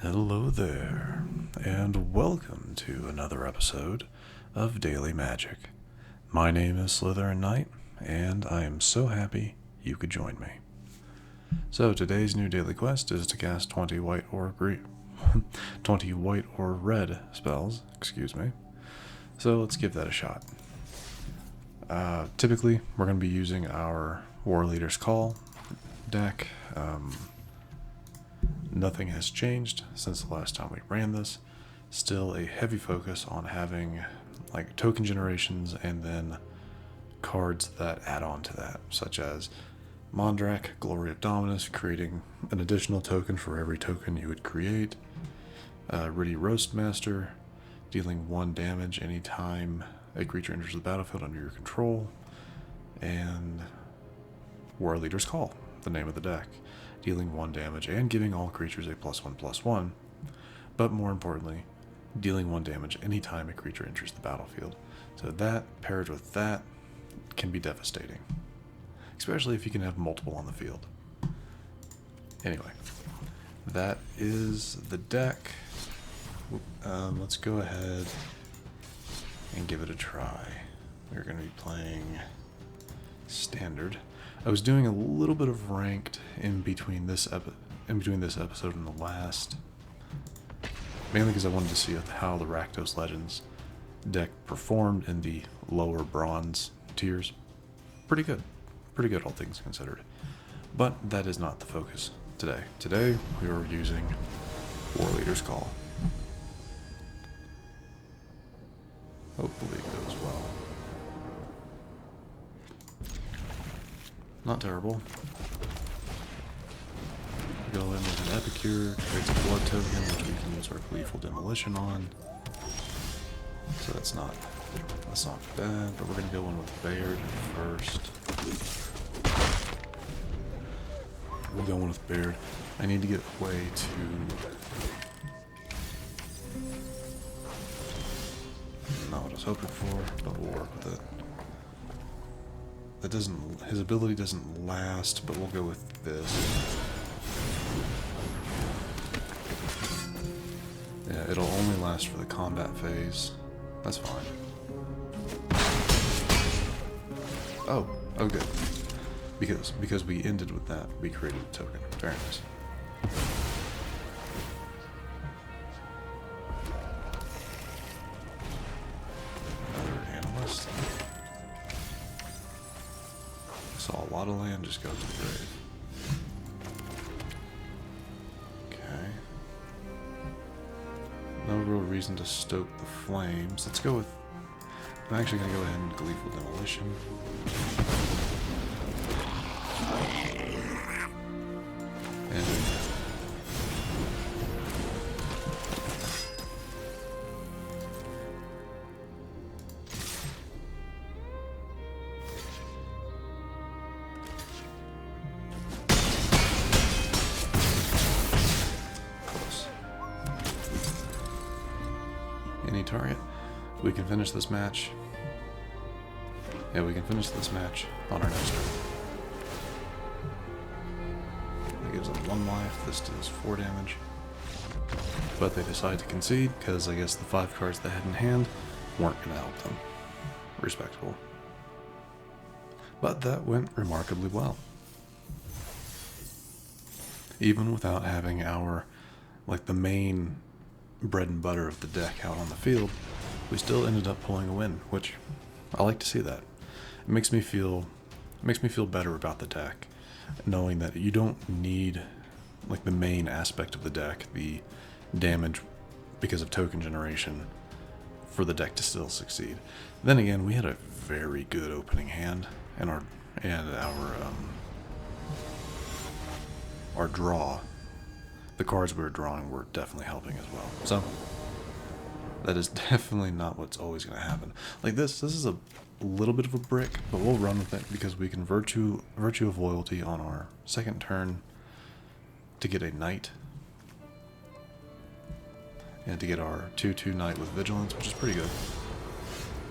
Hello there, and welcome to another episode of Daily Magic. My name is SlytherinKnight, and I am so happy you could join me. So today's new daily quest is to cast 20 white or 20 white or red spells, So let's give that a shot. Typically, we're going to be using our Warleader's Call deck. Nothing has changed since the last time we ran this. Still a heavy focus on having like token generations and then cards that add on to that, such as Mondrak, Glory of Dominus, creating an additional token for every token you would create. Witty Roastmaster, dealing 1 damage anytime a creature enters the battlefield under your control. And Warleader's Call, the name of the deck, dealing 1 damage and giving all creatures a +1/+1, but more importantly, dealing 1 damage anytime a creature enters the battlefield. So that, paired with that, can be devastating, especially if you can have multiple on the field. Anyway, that is the deck. Let's go ahead and give it a try. We're going to be playing Standard. I was doing a little bit of ranked in between this episode and the last, mainly because I wanted to see how the Rakdos Legends deck performed in the lower bronze tiers. Pretty good all things considered. But that is not the focus today. Today we are using Warleader's Call. Hopefully it goes well. Not terrible. Go in with an Epicure, creates a blood token, which we can use our Gleeful Demolition on. So that's not bad, but we're gonna go in with Baird first. We'll go in with Baird. I need to get way to not what I was hoping for, but we'll work with it. His ability doesn't last, but we'll go with this. Yeah, it'll only last for the combat phase. That's fine. Oh, good. Because we ended with that, we created a token. Very nice. Another analyst. Saw a lot of land just go to the grave. Okay. No real reason to stoke the flames. Let's go with... I'm actually going to go ahead and Gleeful Demolition. And... any target. We can finish this match. Yeah, we can finish this match on our next turn. That gives them 1 life. This does 4 damage. But they decide to concede because I guess the 5 cards they had in hand weren't going to help them. Respectable. But that went remarkably well. Even without having our, like, the main bread and butter of the deck out on the field, we still ended up pulling a win, which I like to see that. It makes me feel better about the deck, knowing that you don't need like the main aspect of the deck, the damage because of token generation, for the deck to still succeed. Then again, we had a very good opening hand, and our draw. The cards we were drawing were definitely helping as well. So that is definitely not what's always going to happen. Like this is a little bit of a brick, but we'll run with it because we can Virtue of Loyalty on our second turn to get a Knight. And to get our 2/2 Knight with Vigilance, which is pretty good.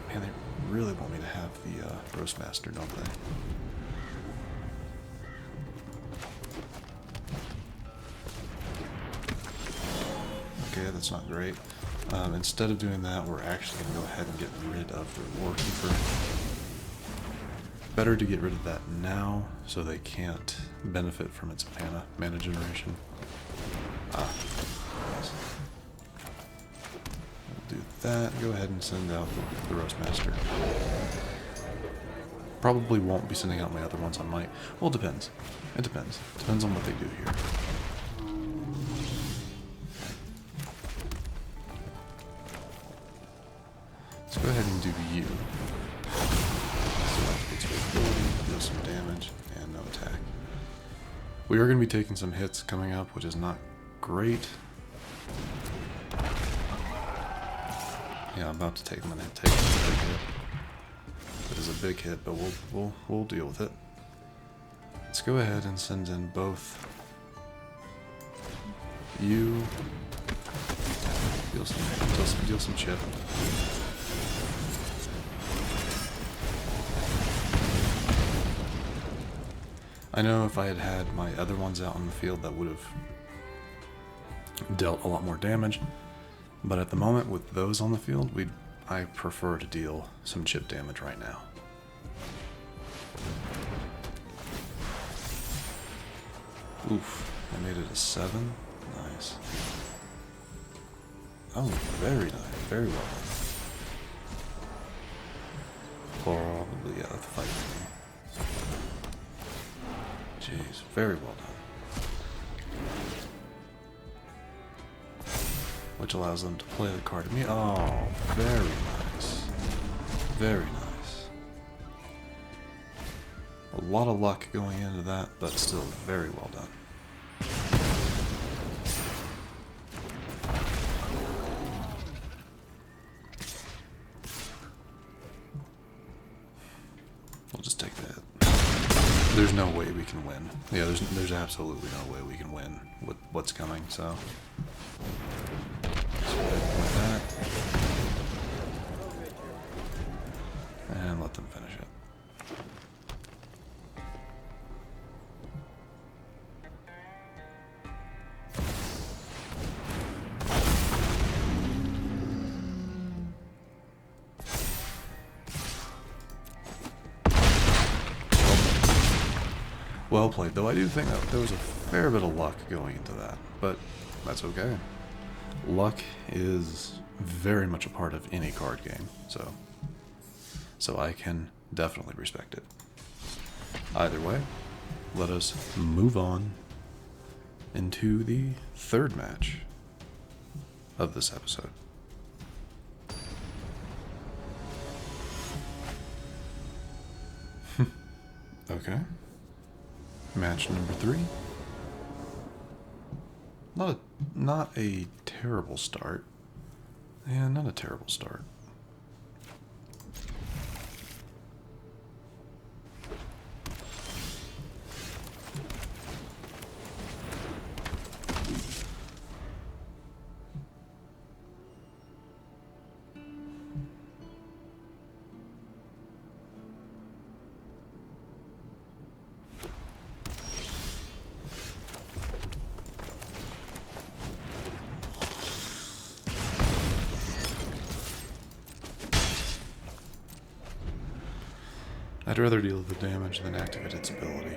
Man, they really want me to have the Roastmaster, don't they? Okay, that's not great. Instead of doing that, we're actually going to go ahead and get rid of the War Keeper. Better to get rid of that now, so they can't benefit from its mana generation. Yes. We'll do that. Go ahead and send out the Roastmaster. Probably won't be sending out my other ones. I might. Well, it depends. It depends. Depends on what they do here. Let's go ahead and do you. Deal some damage and no attack. We are going to be taking some hits coming up, which is not great. Yeah, I'm about to take them and take a big hit. It is a big hit, but we'll deal with it. Let's go ahead and send in both you. Deal some chip. I know if I had had my other ones out in the field, that would have dealt a lot more damage, but at the moment with those on the field, I prefer to deal some chip damage right now. Oof, I made it a 7. Nice. Oh, very nice, very well done. Probably, yeah, the fight team. Jeez, very well done. Which allows them to play the card to me. Oh, very nice. Very nice. A lot of luck going into that, but still very well done. We'll just take that. There's no way we can win. Yeah, there's absolutely no way we can win with what's coming, so. Let's go ahead and play that. And let them finish it. Well played, though I do think that there was a fair bit of luck going into that, but that's okay. Luck is very much a part of any card game, so I can definitely respect it. Either way, let us move on into the third match of this episode. Okay. Match number 3. Not a terrible start. Yeah, not a terrible start. I'd rather deal with the damage than activate its ability.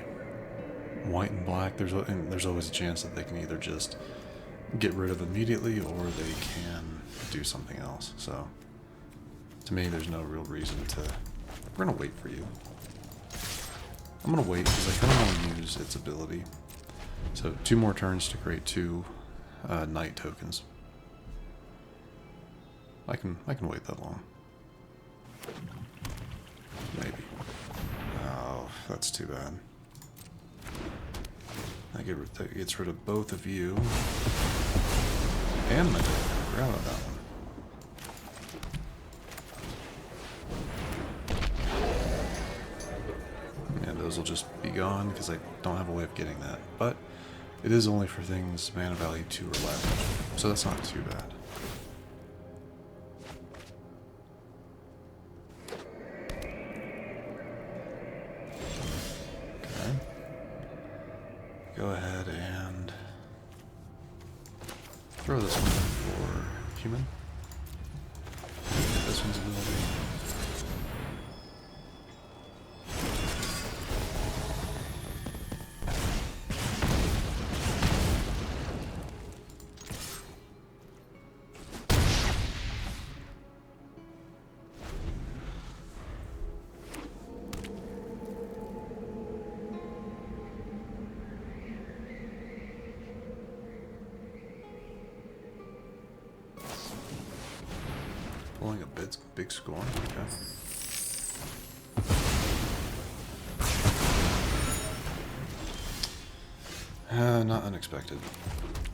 White and black, there's always a chance that they can either just get rid of immediately or they can do something else. So, to me, there's no real reason to... We're going to wait for you. I'm going to wait because I kind of want to use its ability. So, 2 more turns to create 2 Knight tokens. I can wait that long. Maybe. Oh, that's too bad. That gets rid of both of you. And my token. I forgot about that one. And those will just be gone because I don't have a way of getting that. But it is only for things mana value 2 or less. So that's not too bad. Go ahead and Throw this one for human. This one's ability. Pulling a big score. Okay. Not unexpected,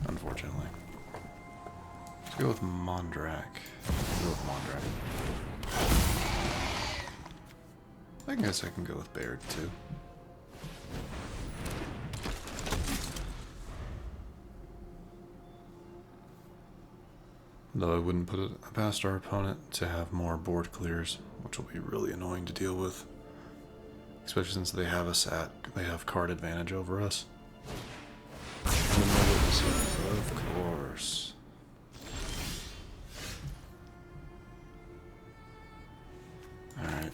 unfortunately. Let's go with Mondrak. I guess I can go with Baird too. Though I wouldn't put it past our opponent to have more board clears, which will be really annoying to deal with. Especially since they have card advantage over us. Of course. Alright.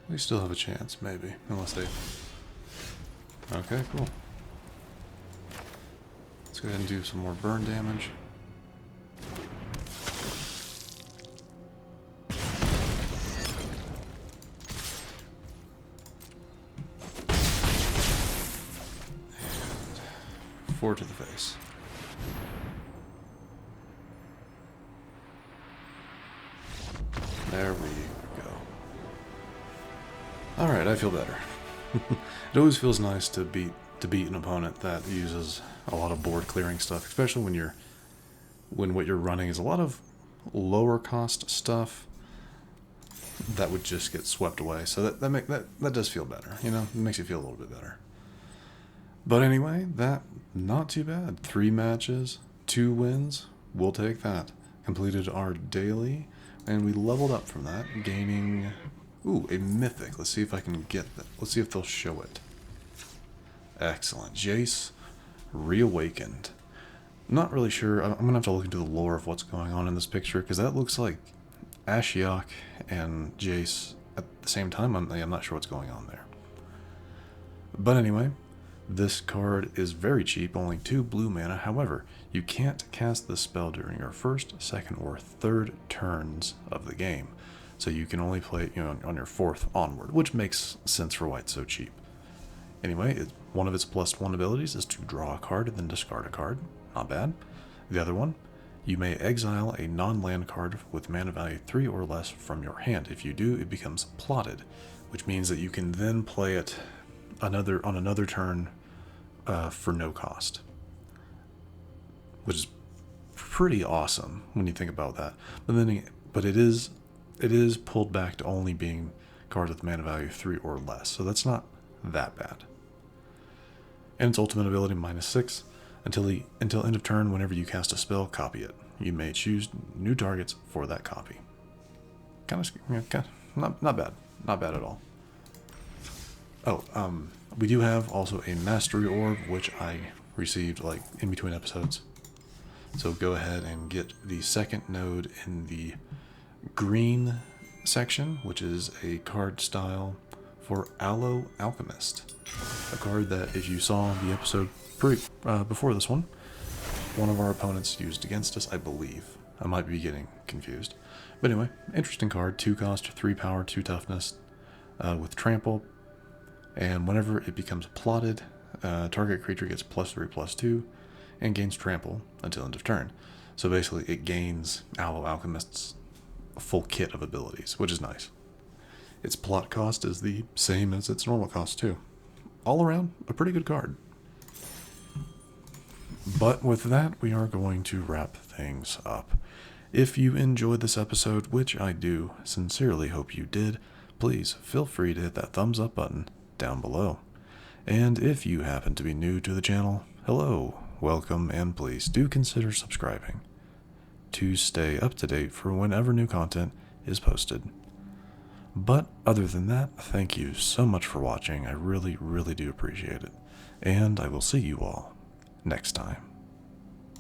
We still have a chance, maybe. Unless they... Okay, cool. Let's go ahead and do some more burn damage. And 4 to the face. There we go. Alright, I feel better. It always feels nice to beat an opponent that uses a lot of board clearing stuff, especially when what you're running is a lot of lower cost stuff that would just get swept away. So that does feel better, you know? It makes you feel a little bit better. But anyway, that not too bad. 3 matches, 2 wins. We'll take that. Completed our daily, and we leveled up from that, gaining... Ooh, a mythic. Let's see if I can get that. Let's see if they'll show it. Excellent. Jace, Reawakened. Not really sure. I'm going to have to look into the lore of what's going on in this picture, because that looks like Ashiok and Jace at the same time. I'm not sure what's going on there. But anyway, this card is very cheap, only 2 blue mana. However, you can't cast this spell during your first, second, or third turns of the game. So you can only play it, on your 4th onward, which makes sense for why it's so cheap. Anyway, one of its +1 abilities is to draw a card and then discard a card. Not bad. The other one, you may exile a non-land card with mana value 3 or less from your hand. If you do, it becomes plotted, which means that you can then play it on another turn for no cost, which is pretty awesome when you think about that. But it is pulled back to only being cards with mana value 3 or less, so that's not that bad. And its ultimate ability, -6. Until end of turn, whenever you cast a spell, copy it. You may choose new targets for that copy. Not bad. Not bad at all. Oh, we do have also a Mastery Orb, which I received like in between episodes. So go ahead and get the second node in the green section, which is a card style for Aloe Alchemist. A card that, if you saw the episode before this one of our opponents used against us, I believe. I might be getting confused. But anyway, interesting card. 2 cost, 3 power, 2 toughness, with trample. And whenever it becomes plotted, target creature gets +3/+2 and gains trample until end of turn. So basically it gains Aloe Alchemist's full kit of abilities, which is nice. Its plot cost is the same as its normal cost too. All around, a pretty good card. But with that, we are going to wrap things up. If you enjoyed this episode, which I do sincerely hope you did, please feel free to hit that thumbs up button down below. And if you happen to be new to the channel, hello, welcome, and please do consider subscribing to stay up to date for whenever new content is posted. But other than that, thank you so much for watching. I really, really do appreciate it. And I will see you all next time.